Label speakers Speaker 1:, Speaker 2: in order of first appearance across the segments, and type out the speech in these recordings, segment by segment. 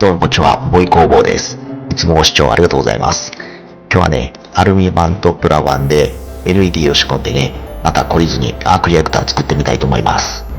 Speaker 1: どうもこんにちは、ボーイ工房です。いつもご視聴ありがとうございます。今日はね、アルミ板とプラ板で LED を仕込んでね、また懲りずにアークリアクター作ってみたいと思います。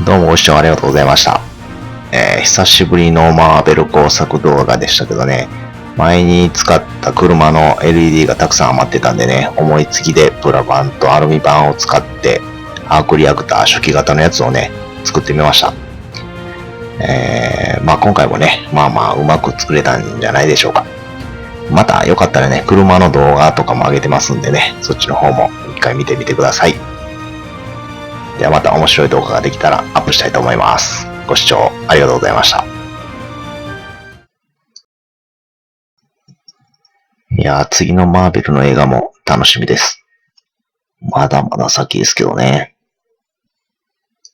Speaker 1: どうもご視聴ありがとうございました。久しぶりのマーベル工作動画でしたけどね、前に使った車の LED がたくさん余ってたんでね、思いつきでプラ板とアルミ板を使ってアークリアクター初期型のやつをね、作ってみました。今回もね、うまく作れたんじゃないでしょうか。またよかったらね、車の動画とかも上げてますんでね、そっちの方も一回見てみてください。ではまた面白い動画ができたらアップしたいと思います。ご視聴ありがとうございました。いやー、次のマーベルの映画も楽しみです。まだまだ先ですけどね。